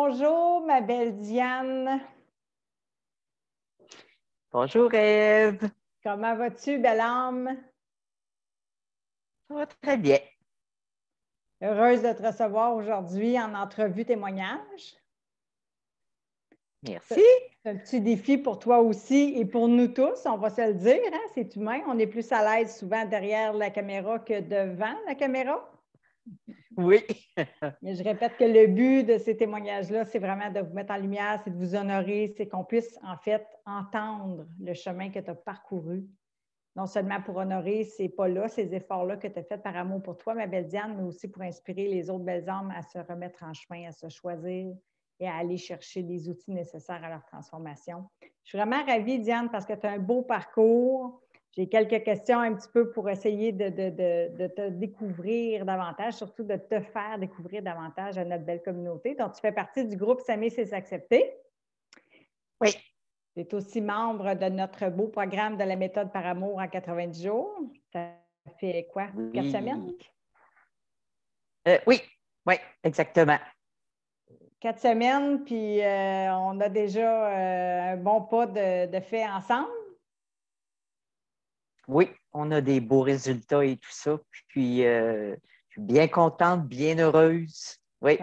Bonjour, ma belle Diane. Bonjour Ève. Comment vas-tu, belle âme? Ça va très bien. Heureuse de te recevoir aujourd'hui en entrevue témoignage. Merci. C'est un petit défi pour toi aussi et pour nous tous, on va se le dire, hein, c'est humain. On est plus à l'aise souvent derrière la caméra que devant la caméra. Oui. Mais je répète que le but de ces témoignages-là, c'est vraiment de vous mettre en lumière, c'est de vous honorer, c'est qu'on puisse en fait entendre le chemin que tu as parcouru. Non seulement pour honorer ces pas-là, ces efforts-là que tu as faits par amour pour toi, ma belle Diane, mais aussi pour inspirer les autres belles âmes à se remettre en chemin, à se choisir et à aller chercher les outils nécessaires à leur transformation. Je suis vraiment ravie, Diane, parce que tu as un beau parcours. J'ai quelques questions un petit peu pour essayer de te découvrir davantage, surtout de te faire découvrir davantage à notre belle communauté. Donc, tu fais partie du groupe S'aimer, c'est s'accepter. Oui. Tu es aussi membre de notre beau programme de la méthode par amour en 90 jours. Ça fait quoi? 4 semaines? Oui, oui, exactement. 4 semaines, puis on a déjà un bon pas de fait ensemble. Oui, on a des beaux résultats et tout ça. Puis, je suis bien contente, bien heureuse. Oui.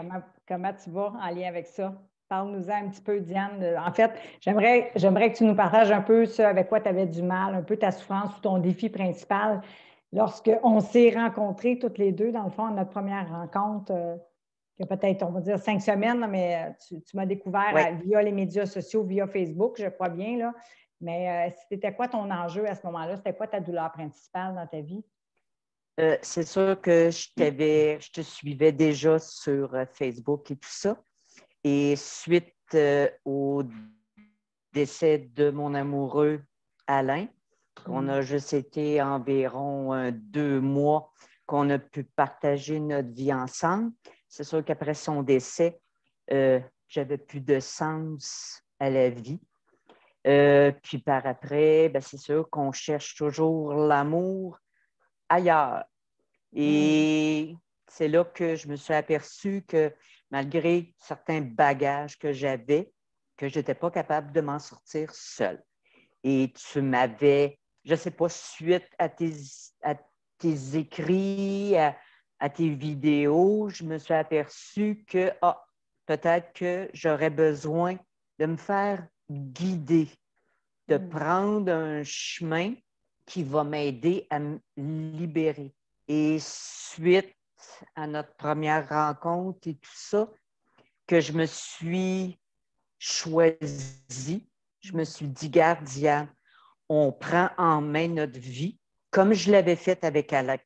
Comment tu vas en lien avec ça? Parle-nous un petit peu, Diane. En fait, j'aimerais que tu nous partages un peu ce avec quoi tu avais du mal, un peu ta souffrance ou ton défi principal lorsqu'on s'est rencontrés toutes les deux, dans le fond, à notre première rencontre, il y a peut-être, on va dire, 5 semaines, mais tu m'as découvert Oui. via les médias sociaux, via Facebook, je crois bien, là. Mais c'était quoi ton enjeu à ce moment-là? C'était quoi ta douleur principale dans ta vie? C'est sûr que je te suivais déjà sur Facebook et tout ça. Et suite au décès de mon amoureux, Alain, on a juste été environ 2 mois qu'on a pu partager notre vie ensemble. C'est sûr qu'après son décès, j'avais plus de sens à la vie. Puis par après, ben, c'est sûr qu'on cherche toujours l'amour ailleurs. Et c'est là que je me suis aperçue que malgré certains bagages que j'avais, que je n'étais pas capable de m'en sortir seule. Et tu m'avais, je ne sais pas, suite à tes écrits, à tes vidéos, je me suis aperçue que peut-être que j'aurais besoin de me faire guider, de prendre un chemin qui va m'aider à me libérer. Et suite à notre première rencontre et tout ça, que je me suis choisie, je me suis dit, garde, Diane, on prend en main notre vie, comme je l'avais fait avec Alain.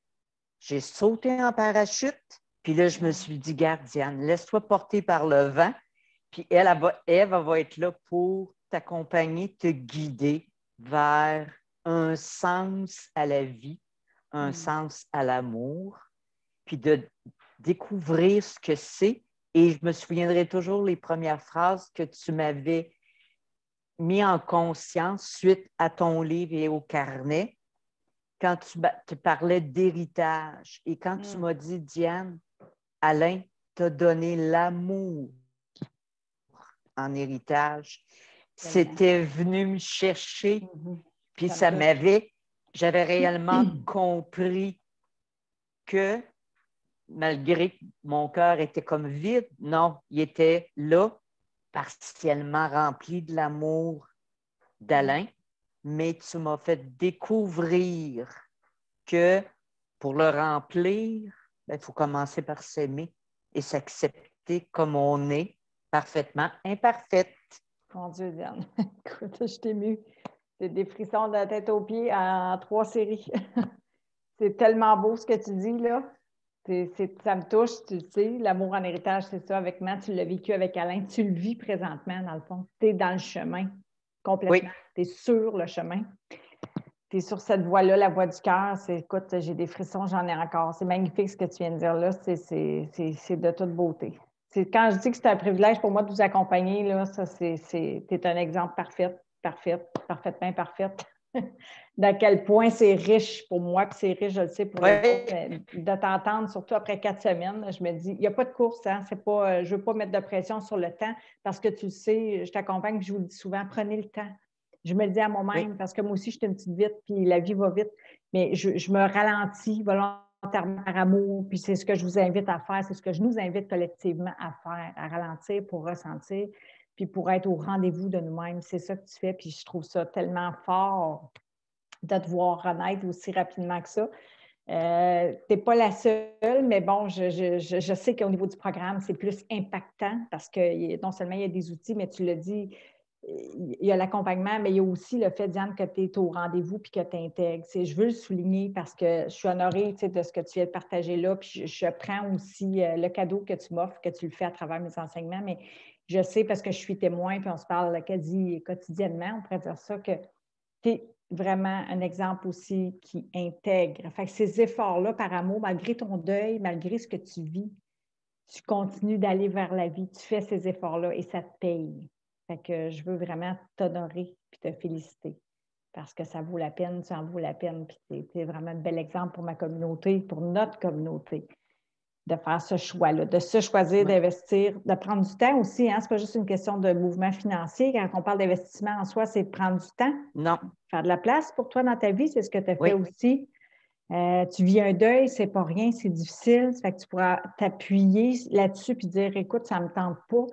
J'ai sauté en parachute, puis là, je me suis dit, garde, Diane, laisse-toi porter par le vent, puis Ève va être là pour t'accompagner, te guider vers un sens à la vie, un sens à l'amour, puis de découvrir ce que c'est. Et je me souviendrai toujours les premières phrases que tu m'avais mis en conscience suite à ton livre et au carnet, quand tu parlais d'héritage et quand tu m'as dit, Diane, Alain t'a donné l'amour en héritage, c'était venu me chercher, puis j'avais réellement compris que malgré que mon cœur était comme vide, non, il était là, partiellement rempli de l'amour d'Alain, mais tu m'as fait découvrir que pour le remplir, il faut commencer par s'aimer et s'accepter comme on est, parfaitement imparfaite. Mon Dieu, Diane, écoute, je t'ai émue. C'est des frissons de la tête aux pieds en 3 séries. C'est tellement beau ce que tu dis, là. Ça me touche, tu le sais. L'amour en héritage, c'est ça. Avec Matt, tu l'as vécu avec Alain. Tu le vis présentement, dans le fond. Tu es dans le chemin, complètement. Oui. Tu es sur le chemin. Tu es sur cette voie-là, la voie du cœur. Écoute, j'ai des frissons, j'en ai encore. C'est magnifique ce que tu viens de dire là. C'est de toute beauté. Quand je dis que c'est un privilège pour moi de vous accompagner, là, ça, tu es un exemple parfait, parfaitement parfaite. d'à quel point c'est riche pour moi, puis c'est riche, je le sais, pour les autres, mais de t'entendre, surtout après 4 semaines, je me dis, il n'y a pas de course, hein, c'est pas, je ne veux pas mettre de pression sur le temps, parce que tu le sais, je t'accompagne, puis je vous le dis souvent, prenez le temps. Je me le dis à moi-même, parce que moi aussi, je suis une petite vite, puis la vie va vite, mais je me ralentis volontairement par amour, puis c'est ce que je vous invite à faire, c'est ce que je nous invite collectivement à faire, à ralentir pour ressentir, puis pour être au rendez-vous de nous-mêmes. C'est ça que tu fais, puis je trouve ça tellement fort de te voir renaître aussi rapidement que ça. Tu n'es pas la seule, mais bon, je sais qu'au niveau du programme, c'est plus impactant parce que non seulement il y a des outils, mais tu l'as dit, il y a l'accompagnement, mais il y a aussi le fait, Diane, que tu es au rendez-vous puis que tu intègres. Je veux le souligner parce que je suis honorée de ce que tu viens de partager là, puis je prends aussi le cadeau que tu m'offres, que tu le fais à travers mes enseignements, mais je sais parce que je suis témoin, puis on se parle quasi quotidiennement, on pourrait dire ça, que tu es vraiment un exemple aussi qui intègre. Fait que ces efforts-là, par amour, malgré ton deuil, malgré ce que tu vis, tu continues d'aller vers la vie, tu fais ces efforts-là et ça te paye. Fait que je veux vraiment t'honorer et te féliciter parce que ça vaut la peine, tu en vaut la peine. Puis tu es vraiment un bel exemple pour ma communauté, pour notre communauté, de faire ce choix-là, de se choisir, d'investir, de prendre du temps aussi. Hein? Ce n'est pas juste une question de mouvement financier. Quand on parle d'investissement en soi, c'est de prendre du temps. Non. Faire de la place pour toi dans ta vie, c'est ce que tu as fait Oui. aussi. Tu vis un deuil, c'est pas rien, c'est difficile. Ça fait que tu pourras t'appuyer là-dessus puis dire, écoute, ça ne me tente pas.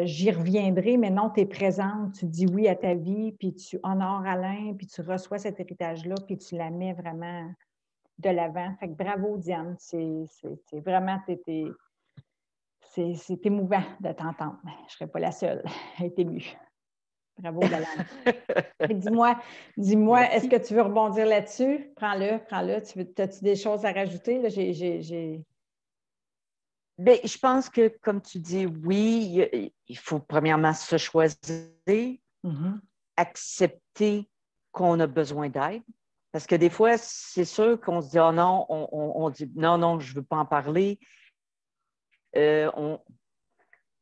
J'y reviendrai, mais non, tu es présente, tu dis oui à ta vie, puis tu honores Alain, puis tu reçois cet héritage-là, puis tu la mets vraiment de l'avant. Fait que bravo, Diane. C'est vraiment, c'est émouvant de t'entendre. Je ne serais pas la seule à être émue. Bravo, Dalane. Dis-moi, est-ce que tu veux rebondir là-dessus? Prends-le. As-tu des choses à rajouter? Là, Bien, je pense que, comme tu dis, oui, il faut premièrement se choisir, accepter qu'on a besoin d'aide. Parce que des fois, c'est sûr qu'on se dit, oh non, on dit, non, je ne veux pas en parler. On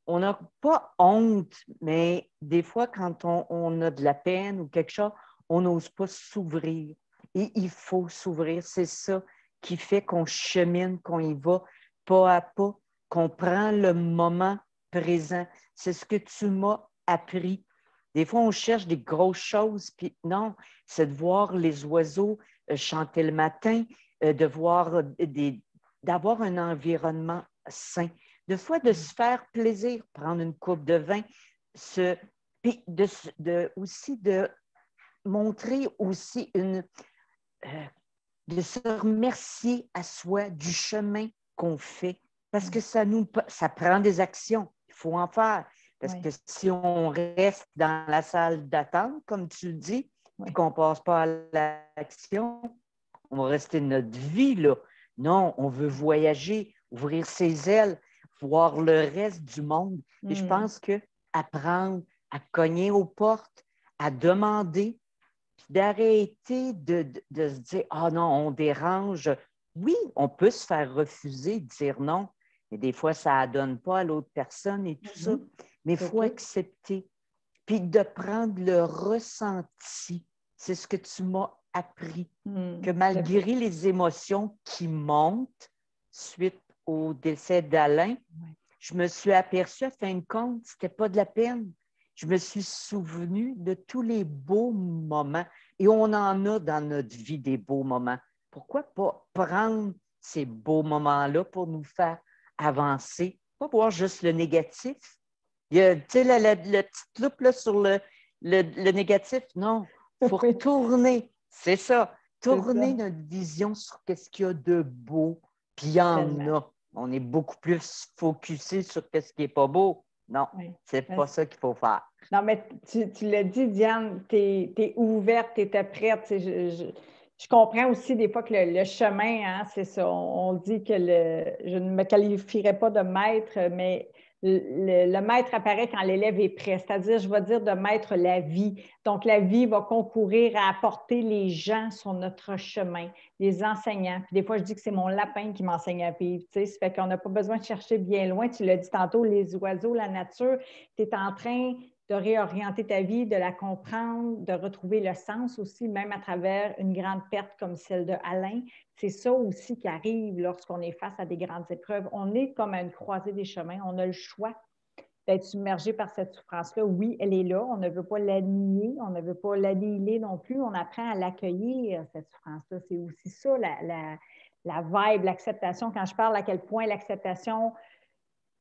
n'a pas honte, mais des fois, quand on a de la peine ou quelque chose, on n'ose pas s'ouvrir. Et il faut s'ouvrir. C'est ça qui fait qu'on chemine, qu'on y va pas à pas, qu'on prend le moment présent. C'est ce que tu m'as appris. Des fois, on cherche des grosses choses, puis non, c'est de voir les oiseaux chanter le matin, d'avoir un environnement sain. De fois, de se faire plaisir, prendre une coupe de vin, puis aussi de montrer aussi de se remercier à soi du chemin qu'on fait. Parce que ça prend des actions. Il faut en faire. Parce que si on reste dans la salle d'attente, comme tu le dis, et qu'on ne passe pas à l'action, on va rester notre vie là. Non, on veut voyager, ouvrir ses ailes, voir le reste du monde. Et je pense qu'apprendre à cogner aux portes, à demander, d'arrêter de se dire « Ah non, on dérange ». Oui, on peut se faire refuser, dire non, mais des fois, ça ne donne pas à l'autre personne et tout ça. Mais il faut accepter. Puis de prendre le ressenti. C'est ce que tu m'as appris. Que malgré les émotions qui montent suite au décès d'Alain, je me suis aperçue, à fin de compte, ce n'était pas de la peine. Je me suis souvenue de tous les beaux moments. Et on en a dans notre vie des beaux moments. Pourquoi pas prendre ces beaux moments-là pour nous faire avancer? Pas voir juste le négatif. Il y a, tu sais, la petite loupe là, sur le négatif. Non, il faut retourner. C'est ça. Tourner notre vision sur ce qu'il y a de beau. Puis il y en a. On est beaucoup plus focusé sur ce qui n'est pas beau. Non, c'est pas ça qu'il faut faire. Non, mais tu l'as dit, Diane, tu es ouverte, tu étais prête. Je comprends aussi des fois que le chemin, hein, c'est ça. On dit que je ne me qualifierais pas de maître, mais le maître apparaît quand l'élève est prêt. C'est-à-dire, je vais dire de maître la vie. Donc, la vie va concourir à apporter les gens sur notre chemin, les enseignants. Puis des fois, je dis que c'est mon lapin qui m'enseigne à vivre. Tu sais, ça fait qu'on n'a pas besoin de chercher bien loin. Tu l'as dit tantôt, les oiseaux, la nature. Tu es en train de réorienter ta vie, de la comprendre, de retrouver le sens aussi, même à travers une grande perte comme celle de Alain. C'est ça aussi qui arrive lorsqu'on est face à des grandes épreuves. On est comme à une croisée des chemins. On a le choix d'être submergé par cette souffrance-là. Oui, elle est là. On ne veut pas la nier. On ne veut pas l'annihiler non plus. On apprend à l'accueillir, cette souffrance-là. C'est aussi ça, la vibe, l'acceptation. Quand je parle à quel point l'acceptation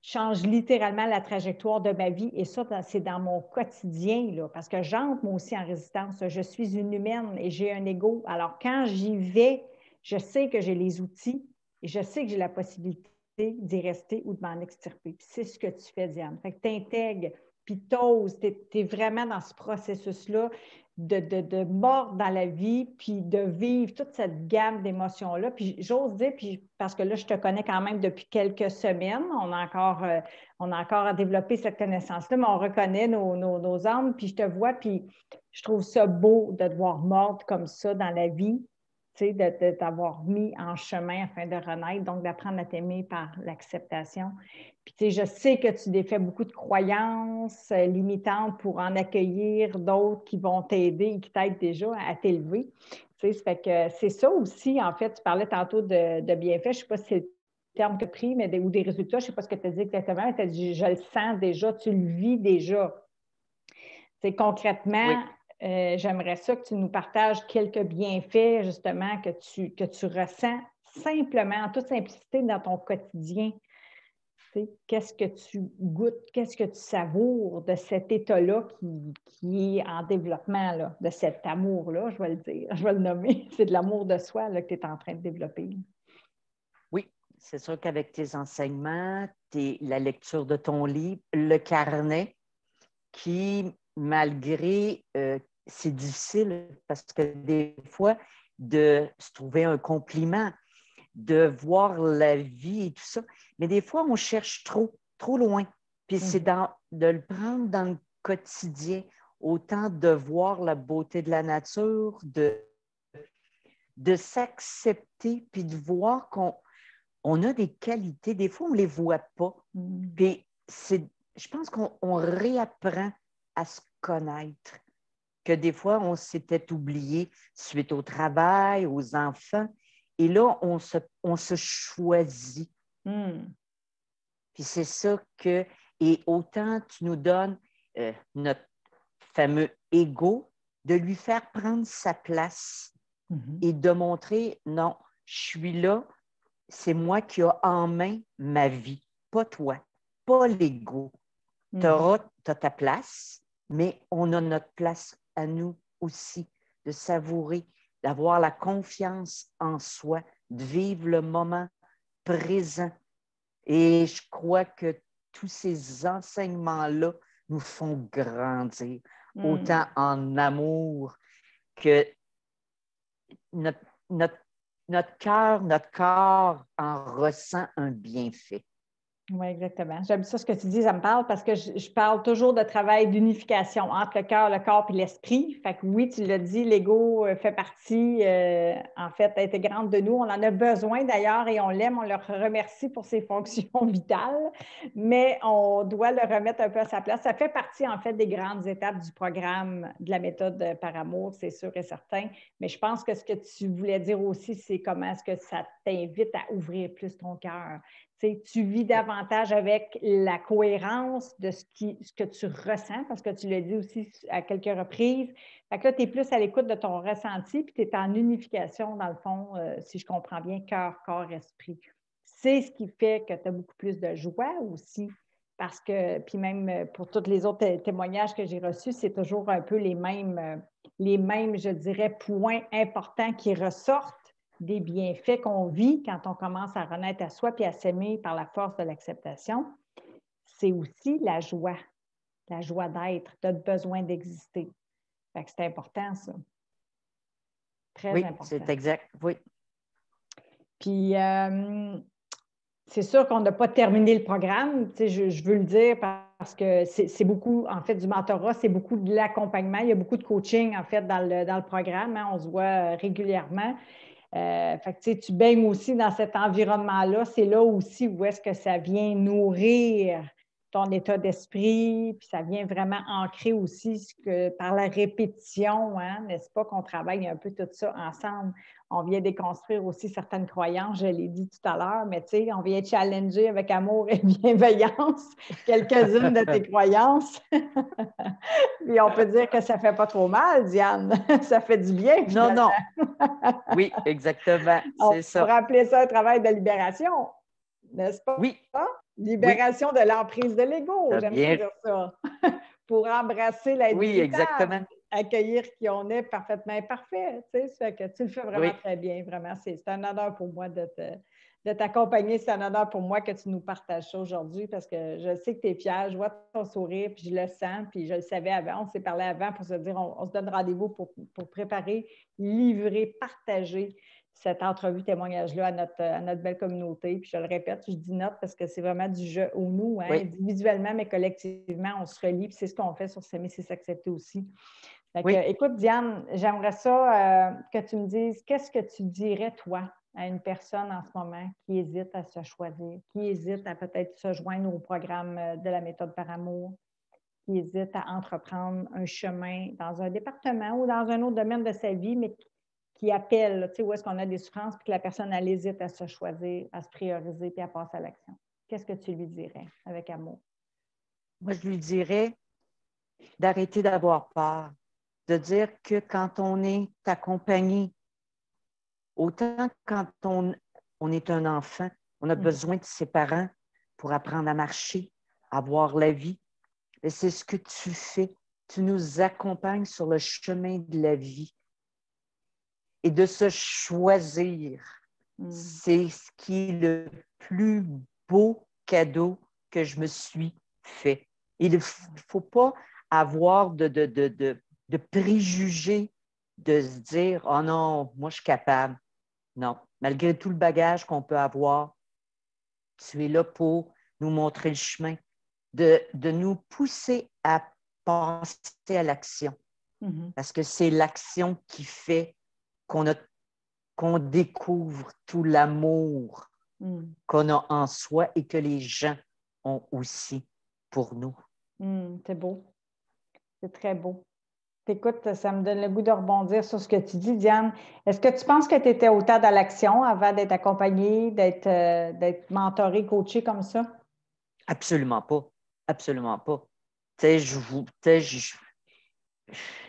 change littéralement la trajectoire de ma vie. Et ça, c'est dans mon quotidien, là, parce que j'entre moi aussi en résistance. Je suis une humaine et j'ai un ego. Alors, quand j'y vais, je sais que j'ai les outils et je sais que j'ai la possibilité d'y rester ou de m'en extirper. Puis c'est ce que tu fais, Diane. Fait que tu intègres, puis t'oses, tu es vraiment dans ce processus-là de mordre dans la vie, puis de vivre toute cette gamme d'émotions-là. Puis j'ose dire, puis parce que là, je te connais quand même depuis quelques semaines, on a encore à développer cette connaissance-là, mais on reconnaît nos âmes, puis je te vois, puis je trouve ça beau de te voir mordre comme ça dans la vie, tu sais, de t'avoir mis en chemin afin de renaître, donc d'apprendre à t'aimer par l'acceptation. Puis, tu sais, je sais que tu défais beaucoup de croyances limitantes pour en accueillir d'autres qui vont t'aider et qui t'aident déjà à t'élever. Tu sais, ça fait que c'est ça aussi, en fait, tu parlais tantôt de bienfaits, je ne sais pas si c'est le terme que tu as pris, mais ou des résultats, je ne sais pas ce que tu as dit exactement, mais tu as dit, je le sens déjà, tu le vis déjà. Tu sais, concrètement, Oui. j'aimerais ça que tu nous partages quelques bienfaits, justement, que tu ressens simplement, en toute simplicité, dans ton quotidien. Tu sais, qu'est-ce que tu goûtes, qu'est-ce que tu savoures de cet état-là qui est en développement, là, de cet amour-là, je vais le dire, je vais le nommer. C'est de l'amour de soi là, que tu es en train de développer. Oui, c'est sûr qu'avec tes enseignements, la lecture de ton livre, le carnet, qui, malgré, c'est difficile parce que des fois, de se trouver un compliment, de voir la vie et tout ça, mais des fois, on cherche trop loin. Puis c'est de le prendre dans le quotidien, autant de voir la beauté de la nature, de s'accepter, puis de voir qu'on a des qualités. Des fois, on ne les voit pas. Puis je pense qu'on réapprend à se connaître, que des fois, on s'était oublié suite au travail, aux enfants. Et là, on se choisit. Puis c'est ça que... Et autant tu nous donnes notre fameux ego, de lui faire prendre sa place et de montrer, non, je suis là, c'est moi qui ai en main ma vie, pas toi, pas l'ego. Tu as ta place, mais on a notre place à nous aussi, de savourer, d'avoir la confiance en soi, de vivre le moment présent. Et je crois que tous ces enseignements-là nous font grandir, autant en amour que notre cœur, notre corps en ressent un bienfait. Oui, exactement. J'aime ça ce que tu dis, ça me parle parce que je parle toujours de travail d'unification entre le cœur, le corps et l'esprit. Fait que oui, tu l'as dit, l'ego fait partie, en fait, intégrante de nous. On en a besoin d'ailleurs et on l'aime, on le remercie pour ses fonctions vitales, mais on doit le remettre un peu à sa place. Ça fait partie, en fait, des grandes étapes du programme de la méthode par amour, c'est sûr et certain. Mais je pense que ce que tu voulais dire aussi, c'est comment est-ce que ça t'invite à ouvrir plus ton cœur. Tu vis davantage avec la cohérence de ce que tu ressens, parce que tu l'as dit aussi à quelques reprises. Fait que là, tu es plus à l'écoute de ton ressenti, puis tu es en unification, dans le fond, si je comprends bien, cœur, corps, esprit. C'est ce qui fait que tu as beaucoup plus de joie aussi, parce que, puis même pour tous les autres témoignages que j'ai reçus, c'est toujours un peu les mêmes, je dirais, points importants qui ressortent des bienfaits qu'on vit quand on commence à renaître à soi puis à s'aimer par la force de l'acceptation, c'est aussi la joie d'être, notre besoin d'exister. Fait que c'est important, ça. Très important. Oui, c'est exact, oui. Puis, c'est sûr qu'on n'a pas terminé le programme, tu sais, je veux le dire parce que c'est beaucoup, en fait, du mentorat, c'est beaucoup de l'accompagnement. Il y a beaucoup de coaching, en fait, dans le programme. Hein, on se voit régulièrement. Fait que, tu baignes aussi dans cet environnement-là. C'est là aussi où est-ce que ça vient nourrir ton état d'esprit, puis ça vient vraiment ancrer aussi par la répétition, hein, n'est-ce pas, qu'on travaille un peu tout ça ensemble. On vient déconstruire aussi certaines croyances, je l'ai dit tout à l'heure, mais tu sais, on vient challenger avec amour et bienveillance quelques-unes de tes croyances. Puis on peut dire que ça ne fait pas trop mal, Diane. Ça fait du bien, finalement. Non. Oui, exactement. C'est ça. On pourrait appeler ça un travail de libération, n'est-ce pas? Oui. Libération de l'emprise de l'ego, j'aime bien dire ça. Pour embrasser l'être Oui, véritable, exactement. accueillir qui on est parfaitement imparfait. Tu sais, ça fait que tu le fais vraiment très bien, vraiment. C'est un honneur pour moi de t'accompagner. C'est un honneur pour moi que tu nous partages ça aujourd'hui parce que je sais que tu es fière. Je vois ton sourire, puis je le sens, puis je le savais avant. On s'est parlé avant pour se dire on se donne rendez-vous pour préparer, livrer, partager cette entrevue témoignage-là à notre belle communauté. Puis je le répète, je dis notre parce que c'est vraiment du jeu au nous, hein, individuellement, mais collectivement, on se relie. Puis c'est ce qu'on fait sur S'aimer, c'est s'accepter aussi. Fait que, écoute, Diane, j'aimerais ça que tu me dises, qu'est-ce que tu dirais, toi, à une personne en ce moment qui hésite à se choisir, qui hésite à peut-être se joindre au programme de la méthode par amour, qui hésite à entreprendre un chemin dans un département ou dans un autre domaine de sa vie, mais qui appelle, tu sais, où est-ce qu'on a des souffrances, puis que la personne, elle hésite à se choisir, à se prioriser, puis à passer à l'action. Qu'est-ce que tu lui dirais avec amour? Moi, je lui dirais d'arrêter d'avoir peur, de dire que quand on est accompagné, autant quand on est un enfant, on a besoin de ses parents pour apprendre à marcher, à voir la vie. Et c'est ce que tu fais. Tu nous accompagnes sur le chemin de la vie. Et de se choisir, c'est ce qui est le plus beau cadeau que je me suis fait. Il ne faut pas avoir de préjugés, de se dire « Oh non, moi je suis capable ». Non, malgré tout le bagage qu'on peut avoir, tu es là pour nous montrer le chemin, de nous pousser à passer à l'action. Parce que c'est l'action qui fait qu'on découvre tout l'amour qu'on a en soi et que les gens ont aussi pour nous. C'est beau. C'est très beau. Écoute, ça me donne le goût de rebondir sur ce que tu dis, Diane. Est-ce que tu penses que tu étais au tas à l'action avant d'être accompagnée, d'être mentorée, coachée comme ça? Absolument pas. Absolument pas. Tu sais,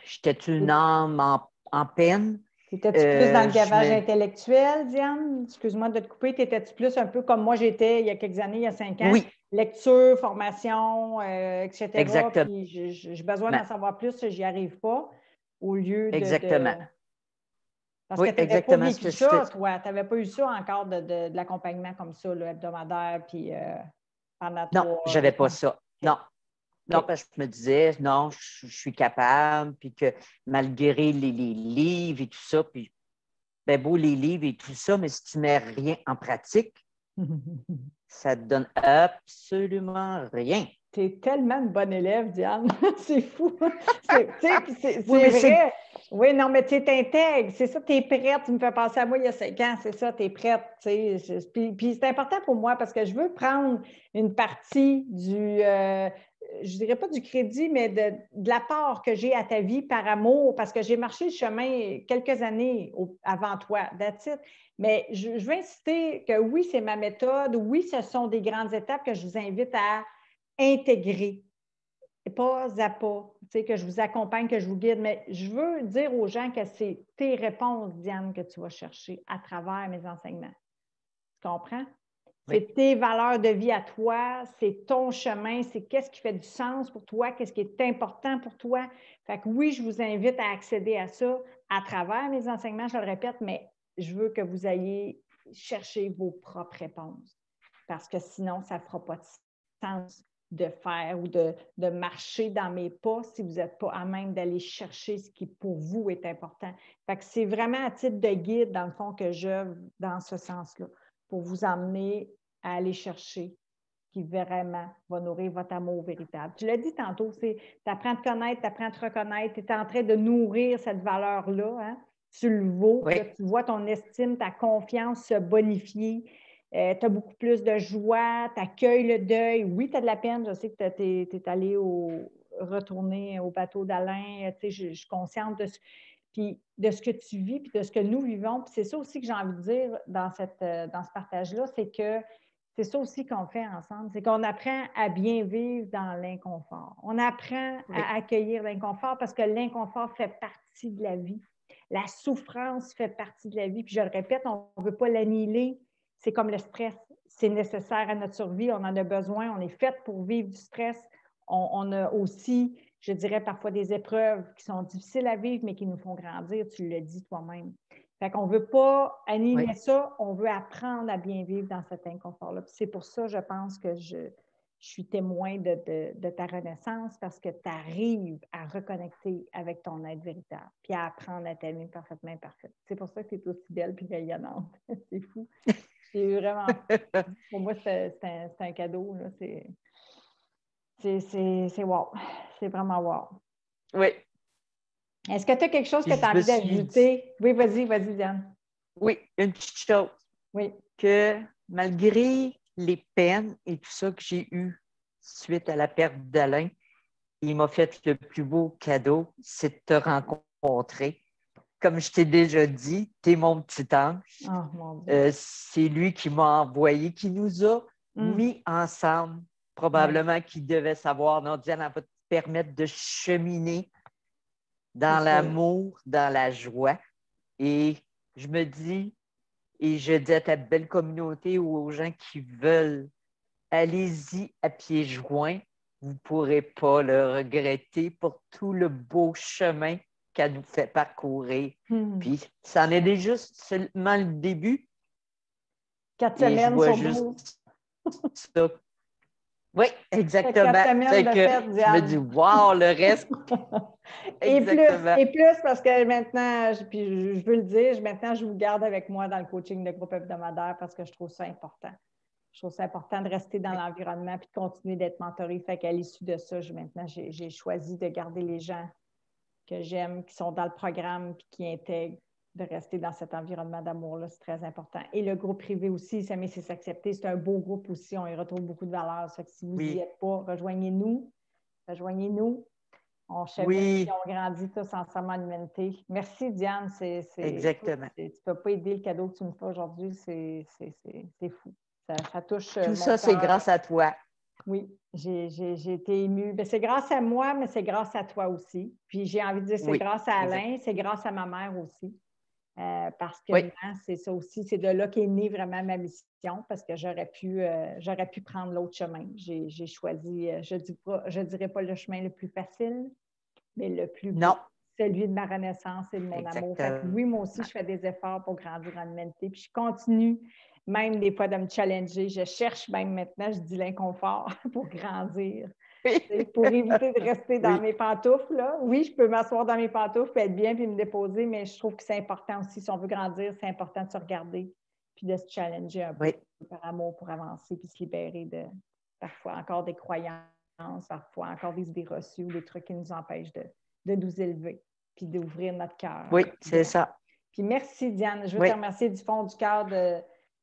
j'étais une âme en peine. Étais-tu plus dans le gavage intellectuel, Diane? Excuse-moi de te couper. T'étais-tu plus un peu comme moi j'étais il y a quelques années, il y a 5 ans? Oui. Lecture, formation, etc. Exactement. Puis j'ai besoin d'en savoir plus, j'y arrive pas. Au lieu de... Exactement. Parce que tu n'avais pas vécu ça, toi. Tu n'avais pas eu ça encore de l'accompagnement comme ça, là, hebdomadaire, puis pendant 3 Non, je n'avais pas ça. Okay. Non. Non, parce que je me disais, non, je suis capable, puis que malgré les livres et tout ça, puis ben beau les livres et tout ça, mais si tu ne mets rien en pratique, ça ne te donne absolument rien. Tu es tellement une bonne élève, Diane. C'est fou. C'est vrai. Oui, non, mais tu t'intègres. C'est ça, tu es prête. Tu me fais penser à moi il y a 5 ans. C'est ça, tu es prête. Puis c'est important pour moi parce que je veux prendre une partie je dirais pas du crédit, mais de l'apport que j'ai à ta vie par amour, parce que j'ai marché le chemin quelques années avant toi, that's it. Mais je veux insister que oui, c'est ma méthode, oui, ce sont des grandes étapes que je vous invite à intégrer, pas à pas, que je vous accompagne, que je vous guide, mais je veux dire aux gens que c'est tes réponses, Diane, que tu vas chercher à travers mes enseignements. Tu comprends? C'est tes valeurs de vie à toi, c'est ton chemin, c'est qu'est-ce qui fait du sens pour toi, qu'est-ce qui est important pour toi. Fait que oui, je vous invite à accéder à ça à travers mes enseignements, je le répète, mais je veux que vous ayez cherché vos propres réponses parce que sinon, ça ne fera pas de sens de faire ou de marcher dans mes pas si vous n'êtes pas à même d'aller chercher ce qui pour vous est important. Fait que c'est vraiment à titre de guide, dans le fond, que j'œuvre dans ce sens-là, pour vous emmener à aller chercher qui vraiment va nourrir votre amour véritable. Tu l'as dit tantôt, tu apprends à te connaître, tu apprends à te reconnaître, tu es en train de nourrir cette valeur-là, hein? Tu le vaux, là, tu vois ton estime, ta confiance se bonifier, tu as beaucoup plus de joie, tu accueilles le deuil. Oui, tu as de la peine. Je sais que tu es allé retourner au bateau d'Alain. Je suis consciente de ce que tu vis, puis de ce que nous vivons. Puis c'est ça aussi que j'ai envie de dire dans ce partage-là, c'est que c'est ça aussi qu'on fait ensemble, c'est qu'on apprend à bien vivre dans l'inconfort. On apprend à accueillir l'inconfort parce que l'inconfort fait partie de la vie. La souffrance fait partie de la vie. Puis je le répète, on ne veut pas l'annihiler. C'est comme le stress. C'est nécessaire à notre survie. On en a besoin. On est fait pour vivre du stress. On a aussi, je dirais, parfois des épreuves qui sont difficiles à vivre, mais qui nous font grandir. Tu le dis toi-même. Fait qu'on ne veut pas annihiler ça, on veut apprendre à bien vivre dans cet inconfort-là. Puis c'est pour ça, je pense que je suis témoin de ta renaissance parce que tu arrives à reconnecter avec ton être véritable puis à apprendre à t'aimer parfaitement imparfaite. C'est pour ça que tu es aussi belle et rayonnante. C'est fou. C'est vraiment... Pour moi, c'est un cadeau. Là. C'est wow. C'est vraiment wow. Oui. Est-ce que tu as quelque chose que tu as envie d'ajouter? Oui, vas-y, Diane. Oui, une petite chose. Oui. Que malgré les peines et tout ça que j'ai eu suite à la perte d'Alain, il m'a fait le plus beau cadeau, c'est de te rencontrer. Comme je t'ai déjà dit, tu es mon petit ange. Oh, mon Dieu. C'est lui qui m'a envoyé, qui nous a mis ensemble. Probablement qu'il devait savoir, non, Diane, elle va te permettre de cheminer dans l'amour, dans la joie. Et je me dis, et je dis à ta belle communauté ou aux gens qui veulent, allez-y à pieds joints. Vous ne pourrez pas le regretter pour tout le beau chemin qu'elle nous fait parcourir. Puis, ça en est déjà seulement le début. 4 semaines sur 12. Ça. Oui, exactement. 4 semaines de fête, je me dis, wow, le reste. Et plus parce que maintenant, puis je veux le dire, maintenant, je vous garde avec moi dans le coaching de groupe hebdomadaire parce que je trouve ça important. Je trouve ça important de rester dans l'environnement puis de continuer d'être mentorée. Fait qu'à l'issue de ça, maintenant, j'ai choisi de garder les gens que j'aime, qui sont dans le programme puis qui intègrent, de rester dans cet environnement d'amour-là. C'est très important. Et le groupe privé aussi, S'aimer, c'est s'accepter. C'est un beau groupe aussi. On y retrouve beaucoup de valeurs. Ça fait que si vous n'y êtes pas, rejoignez-nous. Rejoignez-nous. On chemine et on grandit tous ensemble en humanité. Merci, Diane. Exactement. Tu ne peux pas aider le cadeau que tu me fais aujourd'hui. C'est fou. Ça touche. Tout ça, c'est grâce à toi. Oui, j'ai été émue. Bien, c'est grâce à moi, mais c'est grâce à toi aussi. Puis j'ai envie de dire, c'est grâce à Alain, c'est grâce à ma mère aussi. Parce que c'est ça aussi, c'est de là qu'est née vraiment ma mission, parce que j'aurais pu prendre l'autre chemin. J'ai choisi, je dirais pas le chemin le plus facile, mais le plus beau, celui de ma renaissance et de mon amour. Fait que oui, moi aussi, je fais des efforts pour grandir en humanité, puis je continue même des fois de me challenger. Je cherche même maintenant, je dis l'inconfort pour grandir. Pour éviter de rester dans mes pantoufles. Là. Oui, je peux m'asseoir dans mes pantoufles, puis être bien, puis me déposer, mais je trouve que c'est important aussi. Si on veut grandir, c'est important de se regarder, puis de se challenger un peu par amour pour avancer, puis se libérer de parfois encore des croyances, parfois encore des idées reçues ou des trucs qui nous empêchent de nous élever, puis d'ouvrir notre cœur. Oui, c'est ça. Puis merci, Diane. Je veux te remercier du fond du cœur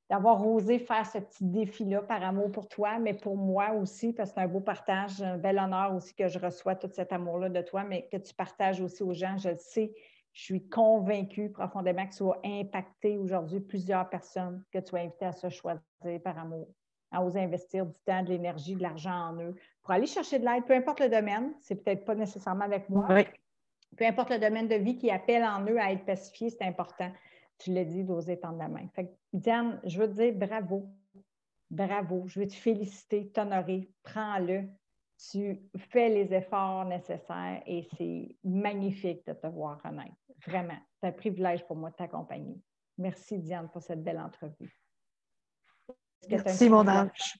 d'avoir osé faire ce petit défi-là par amour pour toi, mais pour moi aussi, parce que c'est un beau partage, un bel honneur aussi que je reçois tout cet amour-là de toi, mais que tu partages aussi aux gens. Je le sais, je suis convaincue profondément que tu vas impacter aujourd'hui plusieurs personnes, que tu vas inviter à se choisir par amour, à oser investir du temps, de l'énergie, de l'argent en eux, pour aller chercher de l'aide, peu importe le domaine, c'est peut-être pas nécessairement avec moi, peu importe le domaine de vie qui appelle en eux à être pacifié, c'est important. Tu l'as dit, d'oser tendre la main. Fait que, Diane, je veux te dire bravo. Bravo. Je veux te féliciter, t'honorer. Prends-le. Tu fais les efforts nécessaires et c'est magnifique de te voir renaître. Vraiment. C'est un privilège pour moi de t'accompagner. Merci, Diane, pour cette belle entrevue. Merci, mon ange.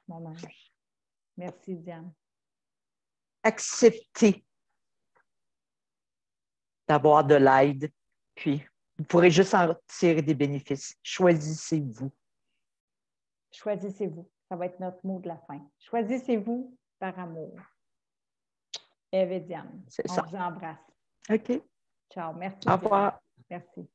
Mon ange. Merci, Diane. Accepter d'avoir de l'aide, puis vous pourrez juste en tirer des bénéfices. Choisissez-vous. Choisissez-vous. Ça va être notre mot de la fin. Choisissez-vous par amour. Eve et Diane, on vous embrasse. OK. Ciao. Merci. Au revoir. Diane. Merci.